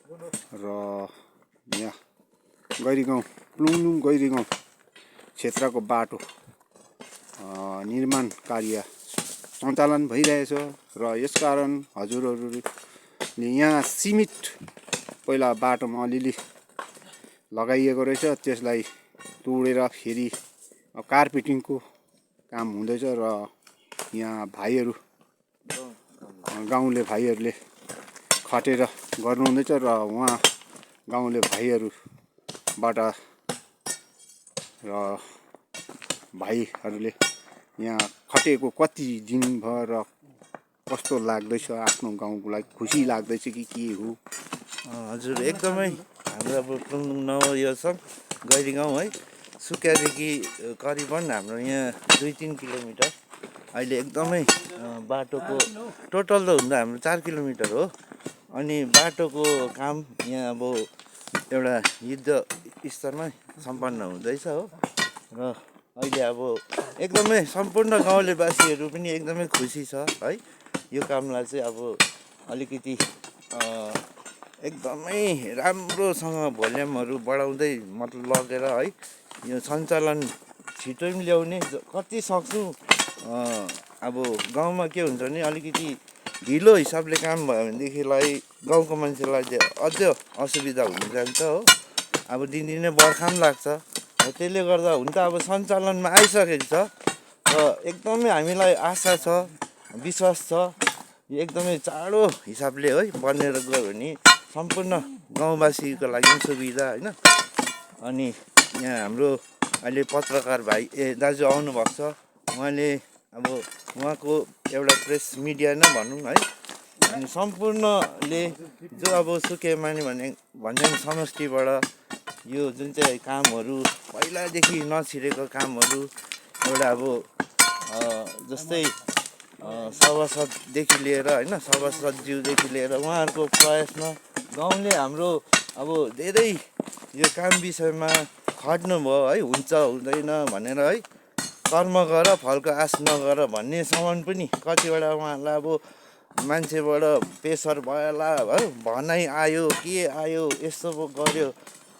र यहाँ गैरीगाउँ प्लुङलुङ गैरीगाउँ क्षेत्रको बाटो निर्माण कार्य सञ्चालन भइरहेछ र यसकारण हजुरहरूले यहाँ सिमेन्ट पहिला बाटोमा अलिअलि लगाइएको रहेछ, त्यसलाई तोडेर फेरि कार्पेटिङको काम हुँदैछ र यहाँ भाइहरू गाउँले भाइहरूले खटेर गर्नुहुँदैछ र उहाँ गाउँले भाइहरूबाट र भाइहरूले यहाँ खटेको कति दिन भयो र कस्तो लाग्दैछ, आफ्नो गाउँको लागि खुसी लाग्दैछ कि के हो? हजुर एकदमै हाम्रो अब प्लुङलुङ नवयसम गैरीगाउँ है सुकियादेखि करिबन हाम्रो यहाँ 2-3 किलोमिटर अहिले एकदमै बाटोको टोटल त हुँदा हाम्रो 4 किलोमिटर हो। अनि बाटोको काम यहाँ अब एउटा युद्ध स्तरमा सम्पन्न हुँदैछ हो र अहिले अब एकदमै सम्पूर्ण गाउँलेवासीहरू पनि एकदमै खुसी छ है। यो कामलाई चाहिँ अब अलिकति एकदमै राम्रोसँग भोल्युमहरू बढाउँदै मतलब लगेर है यो सञ्चालन छिटो पनि ल्याउने कति सक्छु। अब गाउँमा के हुन्छ भने अलिकति ढिलो हिसाबले काम भयो भनेदेखिलाई गाउँको मान्छेलाई अझ असुविधा हुन जान्छ हो। अब दिनदिनै बर्खा पनि लाग्छ, त्यसले गर्दा हुन त अब सञ्चालनमा आइसकेको छ र एकदमै हामीलाई आशा छ, विश्वास छ यो एकदमै चाँडो हिसाबले है बनेर गयो भने सम्पूर्ण गाउँवासीको लागि पनि सुविधा होइन। अनि यहाँ हाम्रो अहिले पत्रकार भाइ दाजु आउनुभएको छ, उहाँले अब उहाँको एउटा प्रेस मिडिया नै भनौँ है। अनि सम्पूर्णले जो अब सुकियामानी भन्ने समष्टिबाट यो जुन चाहिँ कामहरू पहिलादेखि नछिरेको कामहरू एउटा अब जस्तै सभासददेखि लिएर होइन सभासदज्यूदेखि लिएर उहाँहरूको प्रयासमा गाउँले हाम्रो अब धेरै यो काम विषयमा खट्नुभयो है। हुन्छ हुँदैन भनेर है, कर्म गर फलको आश नगर भन्ने सामान पनि कतिवटा उहाँहरूलाई अब मान्छेबाट प्रेसर भएला है, भनाइ आयो के आयो यस्तो गर्यो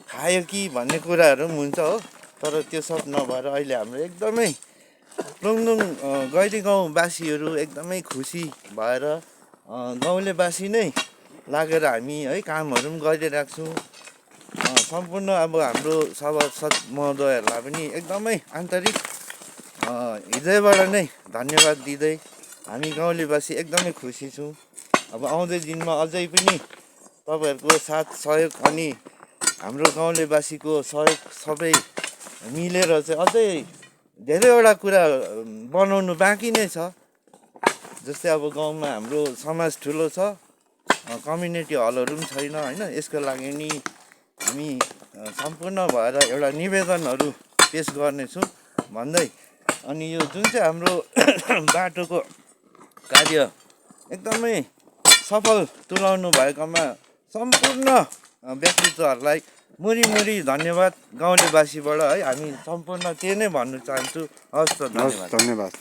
खायो कि भन्ने कुराहरू पनि हुन्छ हो। तर त्यो सब नभएर अहिले हाम्रो एकदमै प्लुङलुङ गैरीगाउँवासीहरू एकदमै खुसी भएर गाउँलेवासी नै लागेर हामी है कामहरू पनि गरिरहेको छौँ। सम्पूर्ण अब हाम्रो सभासद महोदयहरूलाई पनि एकदमै आन्तरिक हृदयबाट नै धन्यवाद दिँदै हामी गाउँलेवासी एकदमै खुसी छौँ। अब आउँदै दिनमा अझै पनि तपाईँहरूको साथ सहयोग अनि हाम्रो गाउँलेवासीको सहयोग सबै मिलेर चाहिँ अझै धेरैवटा कुरा बनाउनु बाँकी नै छ। जस्तै अब गाउँमा हाम्रो समाज ठुलो छ, कम्युनिटी हलहरू पनि छैन होइन। यसको लागि नि हामी सम्पूर्ण भएर एउटा निवेदनहरू पेस गर्नेछौँ भन्दै अनि यो जुन चाहिँ हाम्रो बाटोको कार्य एकदमै सफल तुल्याउनु भएकोमा सम्पूर्ण व्यक्तित्वहरूलाई मुरी धन्यवाद गाउँलेवासीबाट है हामी सम्पूर्ण त्यही नै भन्न चाहन्छु। हवस् त, धन्यवाद।